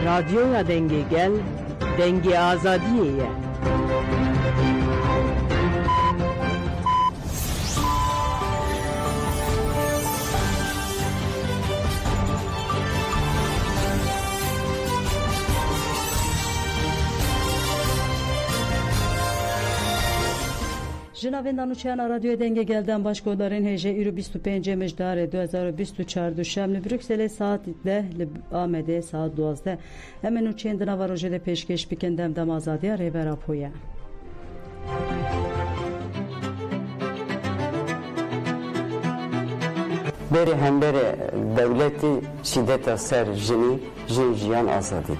رادیویا دنگی گل دنگی آزادیه. جنابین دانوچیان رادیو دنگ گلدن باشگودارین هجه ایرو 25 مجدار 2024 دوشنبه بروکسل ساعت 10 آمده ساعت 12 همینو چند نوار روزه ده پیشکش بکندم دم آزادی ریبرا پویا بری هم بری دولتی شدت سر جنی جیان آزادی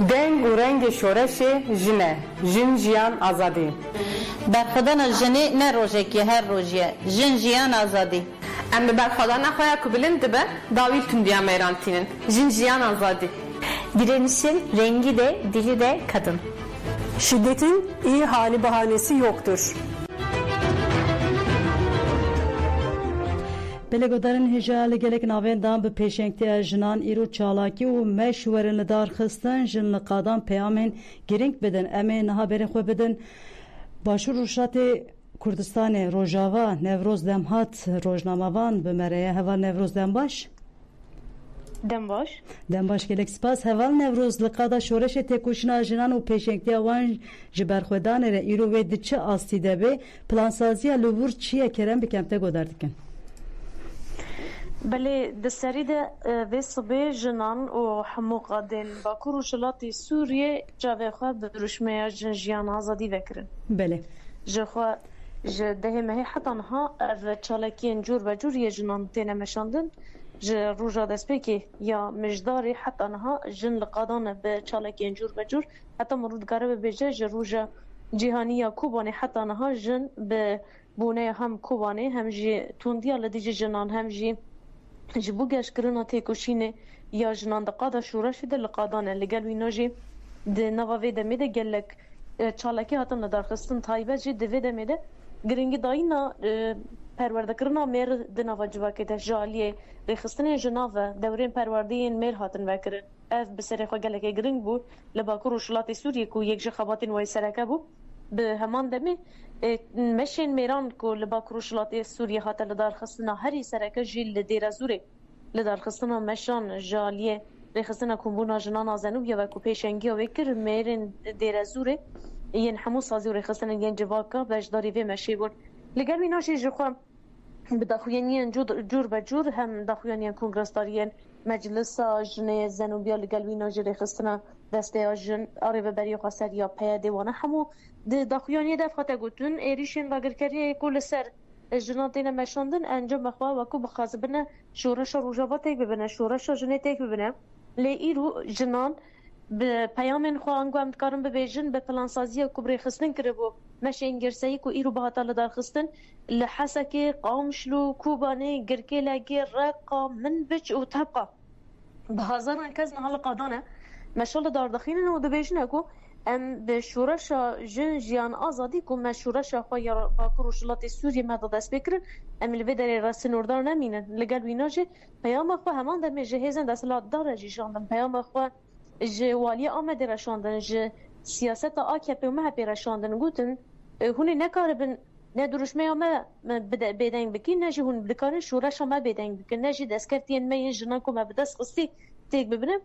دنگ و رنگ شورش جنه جن جیان آزادی برخدان جنی نه روزه که هر روزیه جن جیان آزادی ام برخدان نخواهی که بلند به داویل تندیا میرانتینن جن جیان آزادی direnişin rengi de dili de kadın. Şiddetin iyi hali bahanesi yoktur. بلگودارن هجال گلک ناوین دام به پیشنگتی جنان ایرو چالاکی و مشورن لدار خستن جن لقادان پیامین گرینگ بدن امین نها برین خو بدن باشور روشات کردستان روجاوا نوروز دمهات روزنامه‌وان به مریه هوا نوروز دمباش دمباش گلک سپاس هوا نوروز لقادا شورش تکوشنا جنان و پیشنگتی وان جبرخدان ر ایرو و دچ آستیده به پلانسازی لور چیه کرم بکمته گوداردکن بله دسری ده و صبح جنان و حموقادن با کروشلاتی سوریه جاوه خواه بروشمه جنجیان آزادی وکرن بله جخوا جده مهی حتی نها او چالکین جور و جور یه جنان تینه مشاندن جه روژا دست بکی یا مجداری حتی نها جن لقادان به چالکین جور و جور حتی مرودگاره به بجه جه روژا جهانی یا کوبانه حتی نها جن به بونه هم کوبانه هم جی توندیا لدیج جنان هم جی جبو گشکرنا تکوشینه یا جنان دقادا شورش ده لقادانه لگل ویناجی ده نواوی ده میده گلک چالکی هاتم ندارخستن تایبه جی دوی ده میده گرنگی دایینا پرورده کرنا میر ده نوا جواکه ده جالیه ریخستن جناوه دورین پروردین میر هاتن وکرن اف بسری خواه گلک گرنگ بو لباکر و شلات سوریه کو یک جه خباتین وی سرکه بو به همان دمی مشین میران کو لباکر و شلات سوریه هات لدار خستنا هری سرکه جیل لدیر زوره لدار خستنا مشان جالیه ریخستنا کمبونا جنان آزنو یا وکو پیشنگی و وکر میرین دیر زوره ین همو سازی و ریخستنا ین جواکا بجداری وی مشی بود لگر بیناشی جخوا بداخوینین جور بجور هم داخوینین کنگرستارین مجلس جنه زنوبیا لگر بیناشی ریخستنا دسته جن آره و بری قصر یا پیاده وانه همو داخویانی دفعه گوتون ایریشین باگرکاری کل سر جنان تینه مشاندن انجام بخواه وکو بخازبنه شورش روژاوا تک ببینه شورش جنه تک ببینه لی ایرو جنان به پیامین خواه انگو امتکارن ببیجن به پلانسازی کبری خستن کرده بو مشه انگرسایی که ایرو بهاتا لدار خستن لحسکی قامشلو کوبانه گرکی لگی رقا من بچ و طبقه به هزاران کز نهال قادانه مشال دار دخینن و دبیجنه کو ام به شورش جن جیان آزادی کو مشورش خواه یا باکر و شلات سوریه مدد دست بکرن ام لبه در راست نوردار نمینن لگل ویناجه پیام خواه همان دمه جهیزن دستلات داره جیشاندن پیام خواه جوالی آمده رشاندن جه سیاست آکیپی و مهپی رشاندن گوتن هونی نکاره بن نه دروشمه ما بدنگ بکی نه جه هون بکاره شورش ما بدنگ بکن نه جه دستکرتین می جنان کو ما بدست قصی تیک ببینم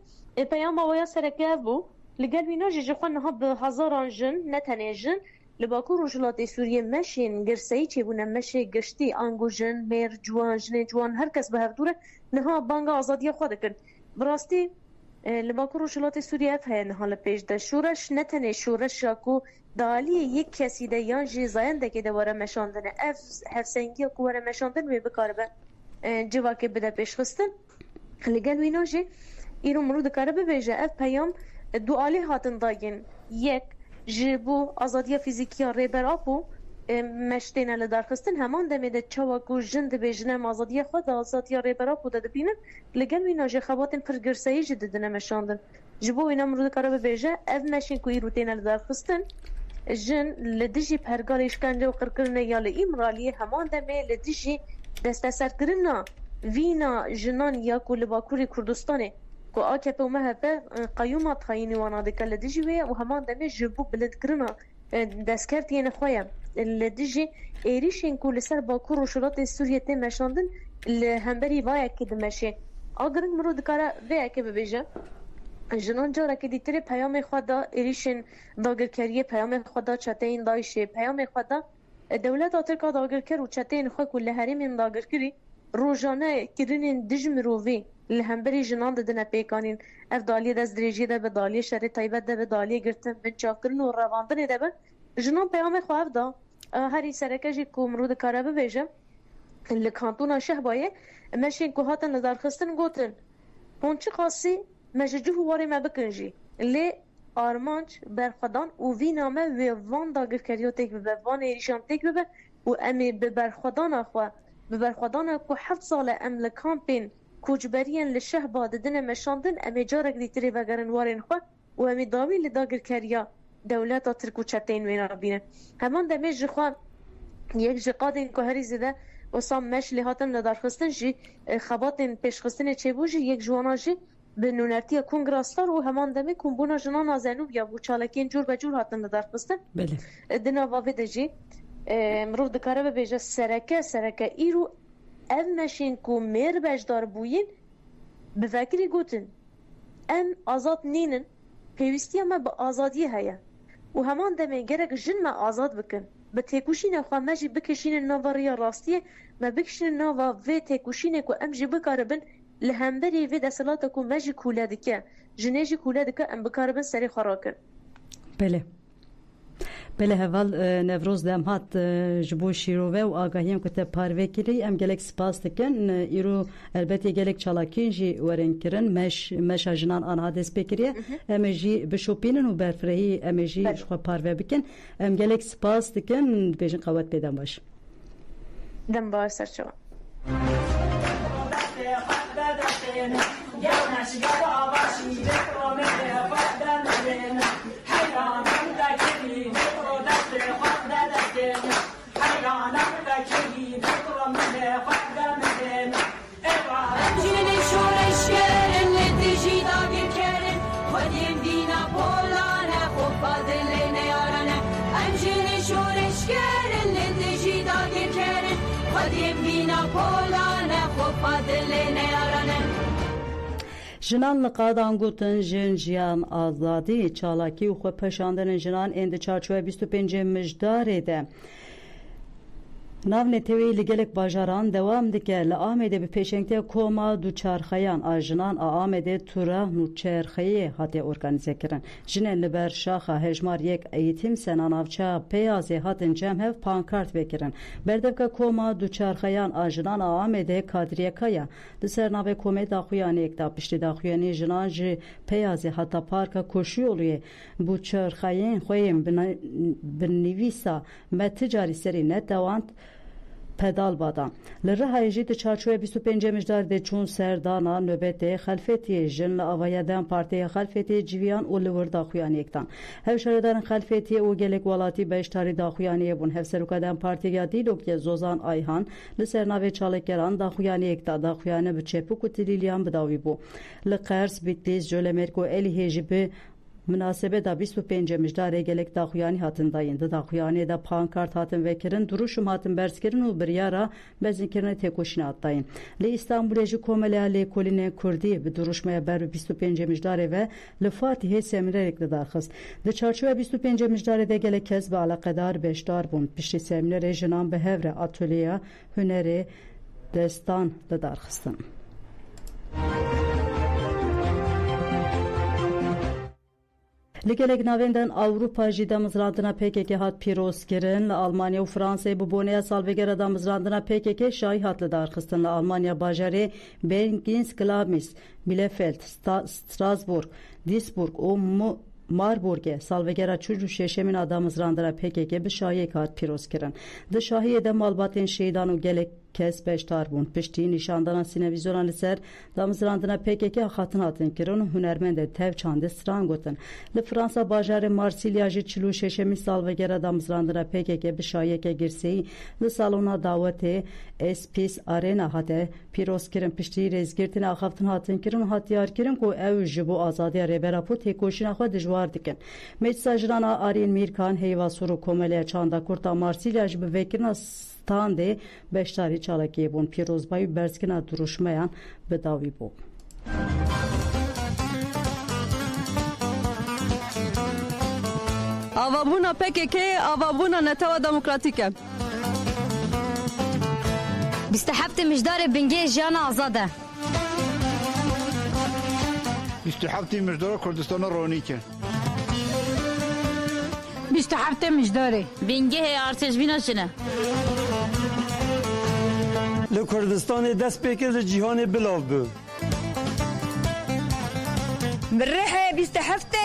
پیام آویا سرکه بو لگل ویناجه جخوان نها به هزاران جن نتنه جن لباکو روشلات سوریه مشین گرسایی چه بونه مشه گشتی آنگو جن میر جوان جن جوان هر کس به هر دوره نها بانگ آزادی خود کن براستی لباکو روشلات سوریه اف هی نها لپیش ده شورش نتنه شورش شاکو دالی یک کسی ده یان جی زاینده که ده واره مشاندنه اف هفسنگی کو واره مشاندن می بکاره به جواکه بده پیش خستن لگل ویناجه ایرو مرو دکاره ببیجه اف پیام دوالی هاتن داگین یک جبو آزادی فیزیکی ریبر آپو مشتینه لدار خستن همان دمیده چواکو جند بیجنه آزادی خود آزادی ریبر آپو داده بینن لگل وینا جه خواتن پرگرسایی جدیدنه مشاندن جبو اینا مرود کاره ببیجه اف مشین کو ایروتینه لدار خستن جن لدیجی پرگار اشکنجه و قرقرنه یا لئیمرالی همان دمه لدیجی دست سر کرنه وینا جنان یا کو لباکوری کردستانه کو AKP و MHP قیومات خاینی وانا دکه لدیجی وی و همان دمی جبو بلد کرنا دستکرتین خویم لدیجی ایریشین کو لسر باکو روشلات سوریه تی مشاندن لهمبری وای که دمشه آگرنگ مرو دکاره وی که ببیجه جنان جارا که دیتره پیام خدا ایریشین داگرکریه پیام خدا چتین دایشه پیام خدا دولت آترکا داگرکر و چتین خو کل هریم داگرکری روزانه کرینین دجمروی لهمبری جنان ددن پیکانین اف دالی دست دریجی ده به دالی شری تایبت ده به دالی گرتن بنچاف کرن و رواندن ده به جنان پیام خواهد دا هری سرکجی که مرود کاره ببیجم لکانتونا شهبایه مشین که هاتن لدار خستن گوتن پونچی خاصی مججو هواری ما بکنجی لی آرمانج برخدان و وی نامه و وان داگر کریو تک ببه وان ایریشان تک ببه و امی ببرخدان اخواه ببرخدان که 7 ساله ام لکامپین کوچبرین لشهبا ددن مشاندن امی جارک دیتری وگرن وارن خواه و امی داوی لداگر کریا دولت ترکو چتین وینا بینه همان دمیج خواه یک جقادین که هری زده و سام مش لهاتن لدار خستن جی خباتن پیش خستن چه بوجی یک جوانا جی به نونرتی کنگراستار و همان دمی کنبونا جنان آزنوب یا بو چالکین جور به جور هاتن لدار خستن بله دنا واوی دجی مروف دکاره ببیجه سرکه ایرو ev meşin ku mer bejdar bûyin bi vekirî gotin em azad nînin pêwîstiya me bi azadiyê heye û heman demê gerek jin me azad bikin bi têkuşînê xwe me jî bikişînin nava rêya rastiyê me bikişînin nava vê têkuşînê ku em jî bikaribin li hemberî vê deselata ku me jî kûle dike jinê jî kûle dike em bikaribin serê xwe rakin. بله بله هول نوروز دم هات جبو شیروه و آگاهیم که پاروه کری ام گلک سپاس دکن ایرو البته گلک چالاکین جی ورن کرن مش جنان آنها دست بکریه ام جی بشوپینن و برفرهی ام جی شخوا پاروه بکن ام گلک سپاس دکن بیشن قوت بدم باش دم باش سرچوان جنان لقادان گوتن جن جیان آزادی چالاکی و خو پشاندن جنان اند چارچوه 25 مجداره ده ناو نتوی لگلک باجاران دوام دکه لآمده به پیشنگته کوما دو چارخیان آجنان آمده تورا نو چارخیه هاته ارگانیزه کرن جنن لبر شاخه هجمار یک ایتیم سناناوچا پیازه هاتن جمع پانکارت بکرن بردفکه کوما دو چارخیان آجنان آمده کادریه کیا دسر ناو کومه داخویانی اکتا پشتی داخویانی جنان جی پیازه هاتا پارکا کوشی اولویه بو چارخیان خویم بنویسا متجاری سری ندواند پدال بادا لره هایجی چارچوه 25 مجدار ده چون سردانا نوبت خلفتی جن لآوایدن پارتی خلفتی جویان و لور داخویانی اکتان هفشاردان خلفتی و گلک والاتی بیشتاری داخویانی بون هفسروکادن پارتی یا دیلوک زوزان آیهان لسرناوی چالکران داخویانی اکتا داخویانی بچپو کتیلیلیان بداوی بو لقرس بیتلیز جولمرکو الی هیجی به مناسبه دا 25 مجدار گلک داخویانی هاتن دایند داخویانی دا پانکارت هاتن وکرن دروشم هاتن برسکرن و بریارا بزنکرن تکوشین آتاین لی استانبول جی کومله لی کلین کردی به دروشمه بر 25 مجدار و لفاتحه سمینر اقتدار خست د چارچوبه 25 مجدار ده گلک کسب علاقدار بیشتر بون پشت سمینر جنان به هور اتلیه هنر دستان دار خستن لگلک ناویندن اوروپا جی دمزراندنا PKK هات پیروز کرن لآلمانیا و فرانسه ببونیا سالوگر دمزراندنا PKK شای هات لدار خستن لآلمانیا باجاره برگینس کلامیس بیلفلد ستراسبورگ دیسبورگ و ماربورگ سالوگر چوجو ششمین دمزراندنا PKK به شای هات پیروز کرن د شاهی د مالباتین شیدان و گلک kes beşdar bûn. Piştî nîşandana sînevîzoran li ser damezrandina PKK xatin hatin kirin hunermend tev çandê stran gotin. Li Fransa bajarê Marsilya jî 46 salvegera damezrandina PKK bi şayeke girseyî li salona dawetê Espis Arena hate pîrozkirin piştî rêzgirtina axaftin hatin kirin û hatiyarkirin ku ew ji bo azadiya rêbera ku têkoşîna xwe dijwar dikin. Meclisa Jirana Arîn Mîrkan heyva Sur û Komeleya Çanda Kurta Marsilya ji bi vekirina standê beşdarî çalakiyê bûn. Pîrozbayî berskina duruşmeyan bi dawî bû. Avabûna PKK avabûna Netewa Demokratîk e. 27 mijdarê bingê jiyana azad e. 27 مجدار کردستان رونیکه 27 mijdarê bingê heye artêjbîna jine. Li Kurdistanê dest pêkir li cîhanê bilav bû. Bi rihê 27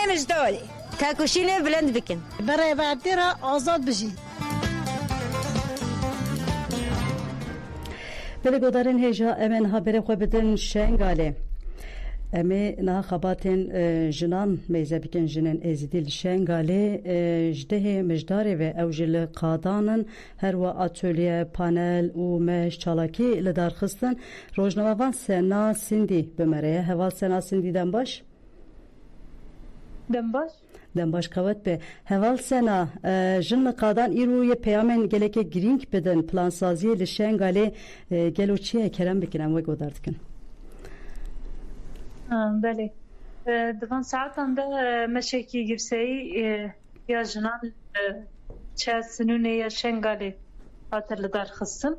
mijdarê tekoşînê bilind bikin. Berêverdêra azad bijî. Belê godarên hêja em ê niha berê xwe bidin Şengalê. Em ê niha xebatên jinan mêze bikin jinên êzîdî li Şengalê ji dehê mijdarê ve ew jî li qadanin her we atölye, panel û meş çalakî li darxistin. Rojnamevan Sena Sindî bimereye. Heval Sena Sindî'den baş? Dembaş? Dembaş qewet be. Heval Sena jin li qadan îro yê peyamên gelekê girîng bidin plansaziyê li Şengalê gelo çi ye kerem bikin em wê godar dikin. Belê. Divan saetan de meşekî girseyî ya jinan çe sinûnê ya Şengalê hatir li darxistin.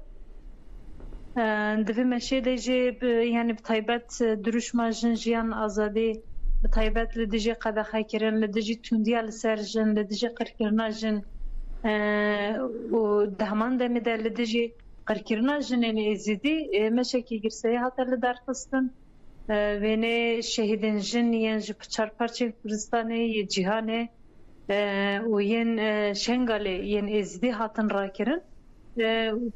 Di vê meşê de jî yani bi taybet duruşma jin jiyan azadî bi taybet li dijî qedexekirin, li dijî tundiya li ser jin, li dijî qirkirina jin û di heman demê de li dijî qirkirina jinên êzîdî meşekî girseyî hatir li darxistin. Wênê şehîdên jin yên ji çarparçên Kurdistanê yê cîhanê û yên Şengalê yên êzîdî hatin rakirin.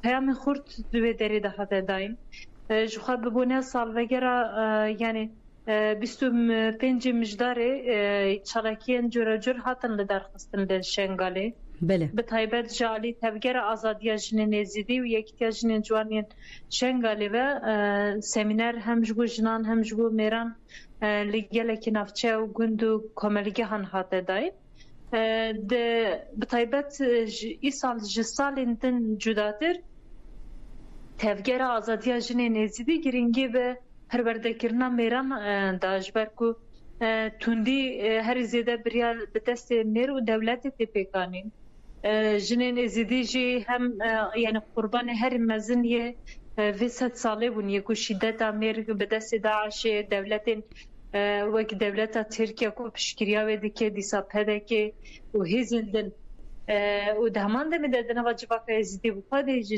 Peyamên xurt di wê derê de hate dayîn. Ji xwe bibûne salvegera yani 25 mijdarê çalakiyên cure hatin li darxistin li Şengalê. Bi taybet ji alî tevgera azadiya jinên êzîdî û yekîtiya jinên ciwanên Şengalê ve semîner hem ji bo jinan hem ji bo mêran li gelekî navçe û gund û komelgehan hate dayîn. Bi taybet îsal ji salên din cudatir tevgera azadiya jinên êzîdî giringî ve perwerdekirina mêran da ji ber ku tundî herî zêde biriya bi destê mêr û dewletê tê pêkanîn. Jinên êzîdî jî hem yani qurbanê herî mezin yê vê sed salê bûn yê ku şîddeta mêr bi destê Daişê devletên wek devleta Tirkiye ku piştgiriya wê dike dîsa pedekê û hêzên din û di heman demê de di nava civaka êzîdî bû xwedê ji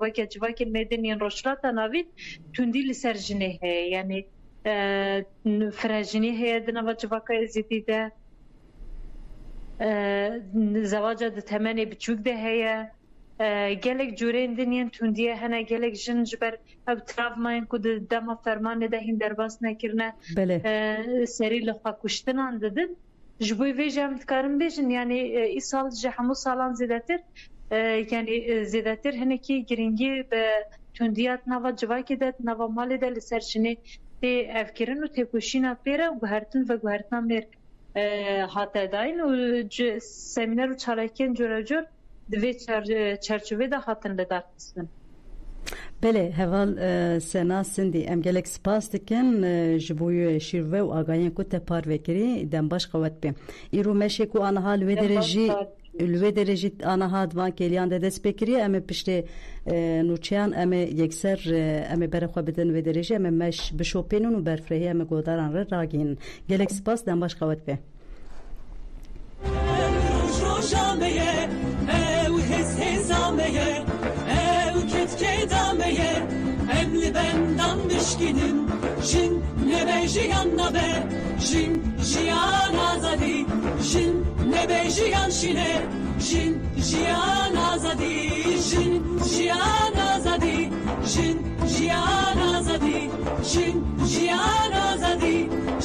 weke civakên mêdin yên rojhilata navî tundî li ser jinê heye yani firejinî heye di nava civaka êzîdî de zewaca di temenê biçûk de heye gelek cureyên din yên tundiye hene gelek jin ji ber ev travmayên ku di dema fermanê de hîn derbas nekirine serî li xwe kuştinan didin. Ji bo vê jî em dikarin bêjin yani îsal ji hemû salan zêdetir yani zêdetir hinekî giringî bi tundiya nava civakê de nava malê de li ser jinê tê evkirin û têkoşîna pêre guhertin ve guhertina mêr hate dayîn û semîner û çalakiyên cure di vê çerçevê de hatin li darxistin. Belê heval Sena Sindî em gelek spas dikin ji bo şîrve û agahiyên ku te parvekirî dembaş qewet be. Îro meşê ku aniha li wê derê jî aniha divan kêliyan de dest pê kiriye em ê piştê nûçeyan em ê yekser em ê berê xwe bidin wê derê jî em ê meş bişopênin û berfirehî em ê godaran re ragihînin. Gelek spas dembaş qewet be. Emli benden mişkinim Jin nebe jiyan nabe Jin jiyan azadi Jin nebe jiyan şine Jin jiyan azadi Jin jiyan azadi jin jiyan azadi jin jiyan azadi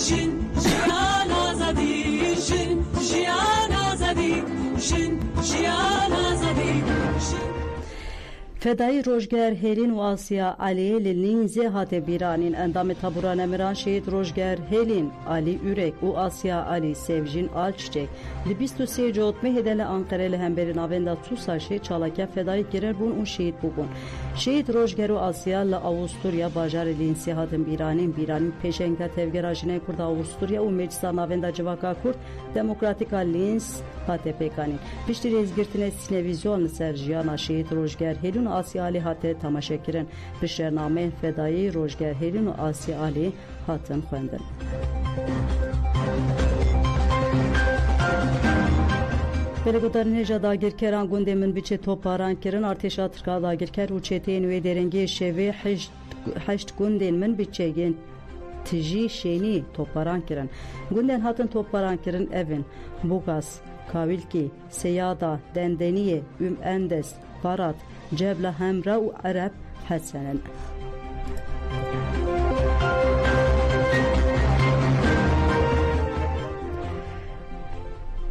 jin jiyan azadi jin jiyan azadi jin jiyan azadi فدای روزگار هلین و آسیا علی لینزی هات بیرانین اندام تابوران امران شهید روزگار هلین علی ürek و آسیا علی سevjin alçiçek li 23 Cotme hedele Ankara li hemberî navenda Tusaşê çalakya fedayî girer bûn û şehîd bûbûn. Şehîd Rojger û Asya li Avusturya bajarê Linzê hatin bîranîn pêşenga tevgera jinê Kurd Avusturya û meclisa navenda civaka Kurd Demokratîka Linz hate pêkanîn. Piştî rêzgirtinê sînevîzyon li ser jiyana şehîd Rojger Helîn û Asya Ali hate temaşekirin. Piştername fedayî Rojger Helîn û Asya Ali hatin xwendin. Belgodarînêja dagirkeran gundê min biçe toparan kirin artêşa Tirka dagirker û çeteyên wê derengê şevê heşt gundên min biçeyên tijî şênî toparan kirin. Gundên hatin toparan kirin evin Bugas, Kavilkî, Seyada, Dendeniyê, Endes, Barat, Cebla Hemra û Ereb Hesenin.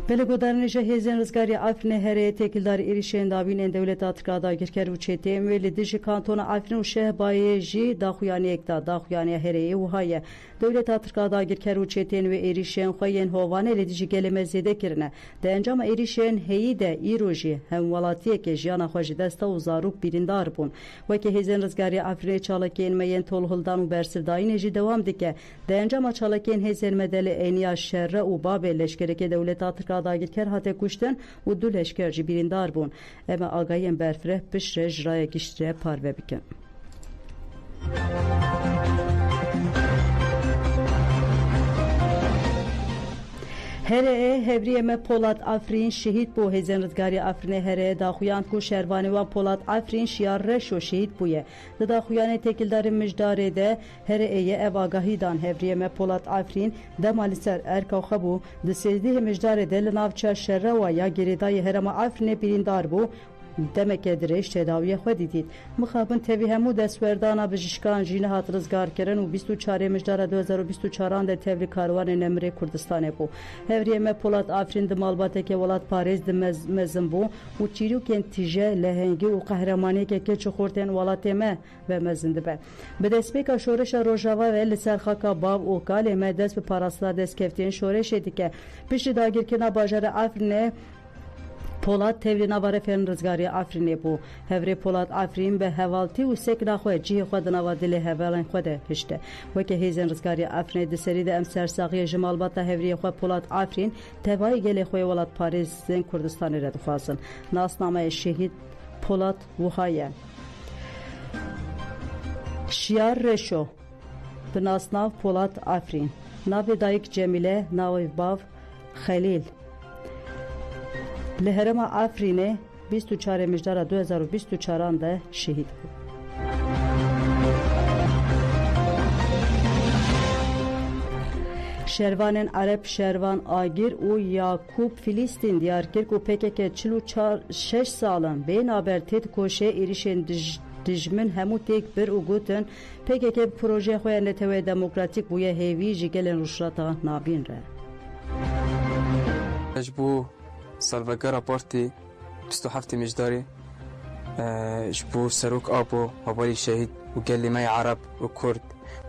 Belgodarînêja hêzên rizgarî Efrînê Herêyê têkildarî êrişên davînên dewleta Tirka dagirker û çeteyên wê li dijî kantona Efrîn û Şehbayê jî daxuyaniyek da daxuyaniya Herêyê wiha ye. Dewleta Tirka dagirker û çeteyên wê êrişên xwe yên Hovanê li dijî gelê me zêde kirine. Di encama êrişên heyî de îro jî hemwelatiyekê jiyana xwe ji desta û zarok birîndar bûn. Wekî hêzên rizgarî Efrînê çalakiyên me yên tolhildan û bersivdayînê jî dewam dike. Di encama çalakiyên hêzên me de li êniya şerre û babê leşkerekê dewleta Tirka dagirker hate kuştin û du leşker jî birîndar bûn. Em agahiyên berfireh piştre jiraya giştire parve bikin. Herêyê Hevriyê me Polat Efrîn şehîd bû. Hêzên rizgarî Efrînê Herêyê daxuyand ku şervanê wan Polat Efrîn şiyar reşo şehîd bûye. Di daxuyanê têkildarê mijdarê de Herêyê ev agahî dan. Hevriyê me Polat Efrîn dema li ser erka xwe bû. Di sêzdihê mijdarê de li navçeya şerrewa ya gerêdayê Herêma Efrînê birîndar bû. Demeke dirêj tedawiya xwe dîdît. Mixabin tevî hemû destwerdana bijîşkan jî nehat rizgarkirin û 24 mijdara 2024 de tevlî karwanê Nemirê Kurdistanê bû. Hevriyê me Polat Efrîn di malbatekê welat Parêz di mezin bû û çîrokên tîje, lehengî û qehremaniyekê çi xortên welatê me ve mezin dibe. Bi destpêka şoreşa Rojava ve li ser xaka bav û kalê me dest bi parastira destkeftiyên şoreşê dike. Piştî dagirkirina bajarê Efrînê Polat tevlî nava referên rizgarî Efrînê bû. Hevrê Polat Efrîn bi hevaltî û sekina xwe cihê xwe di nava dilê hevalên xwe de hişte. Wekî hêzên rizgarî Efrînê di serî de em sersaxiyê ji malbata hevriyê xwe Polat Efrîn tevayî gelê xwe welat Parêzên Kurdistanê re dixwazin. Nasnameyê şehîd Polat wiha ye. Şiyar reşo bi nasnav Polat Efrîn. Navê dayîk Cemîle, navê bav Xelîl. Li Herêma Efrînê 24 mijdara 2024 de şehîd bû. Şervanên Ereb Şervan Agir û Yakûb Filîstîn Diyarkirk û PKK 46 salin bênaber tê dikoşê êrişên dijmin hemû têk bir û gotin PKK projeyê xwe ya Netewê Demokratîk bûye hêvî ji gelên rûşrata navîn re. Salvagara Parti 27 مجداري جبو سروك أبو وبالي شهيد وقال لي ماي عرب وكرد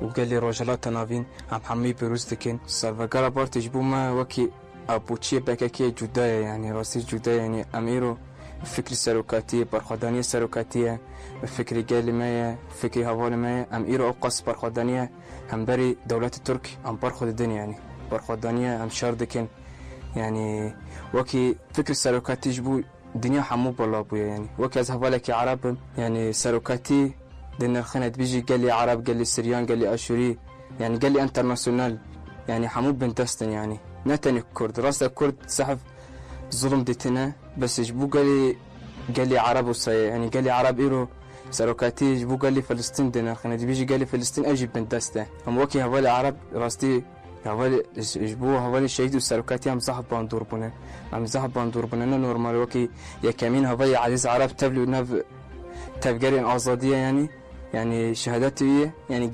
وقال لي رجلات نافين عم حمي بروز دكين سالفاغارا بارتي جبو ما وكي أبو تشي بكاكي جداية يعني راسي جداية يعني أميرو فكر سروكاتية برخدانية سروكاتية فكري قال لي ماي فكري هوالي ماي أميرو أوقاس برخدانية هم بري دولة الترك أم برخد الدنيا يعني برخدانية أم شاردكين يعني وكي فكر سروكاتي جبو دنيا حمو بالله بويا يعني وكي أذهب لك عرب يعني سروكاتي دين الخند بيجي قال لي عرب قال لي سريان قال لي أشوري يعني قال لي انترناسيونال يعني حمو بنتستن يعني نتني كرد راسا كرد سحب ظلم ديتنا بس جبو قال لي عرب يعني قال لي عرب إيرو سروكاتي جبو قال لي فلسطين دين الخند بيجي قال لي فلسطين أجي بنتسته هم وكي هوالي عرب راستي هوالي جبو هوالي شهيد وسروكاتي هم صاحب باندور بنا هم صاحب باندور بنا نورمال وكي يا كمين هوالي عزيز عرب تبلو ناف تفجرين آزادية يعني شهادتي يعني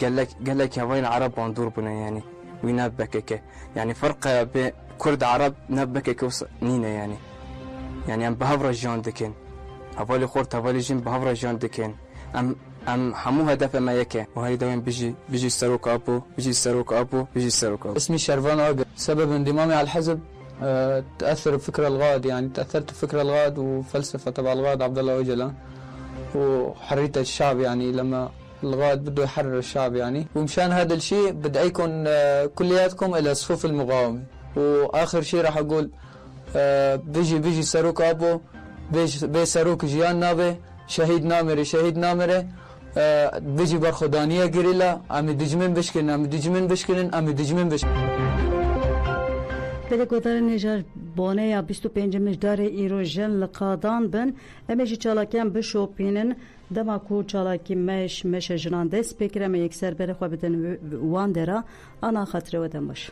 قال لك هواين عرب باندور بنا يعني وينبكك يعني فرق بين كرد عرب نبكك نينا يعني ام بهفر جان دكين هفالي خورت هفالي جن بهفر جان دكين ام حمو هدف ما يكن وهي دوين بيجي سروك ابو بيجي سروك ابو اسمي شرفان عقل. سبب انضمامي على الحزب تاثر بفكر الغاد، يعني تاثرت بفكر الغاد وفلسفه تبع الغاد عبد الله وجلة وحريه الشعب، يعني لما الغاد بده يحرر الشعب يعني. ومشان هذا الشيء بدي ايكم كلياتكم الى صفوف المقاومه. واخر شيء راح اقول بيجي سروك ابو بي سروك جيان نابه شهيد نامره بيجي برخدانيه جريلا عم دجمن بشكن پلی گذار نجار بانه یا 25 مجدار ایروژن لقادان بن امیشی چالاکیان بشوپینن دما کو چالاکی مش جنان دست بکرم یک سر بره خواه بدن وان درا آنا خاطره ودن باش.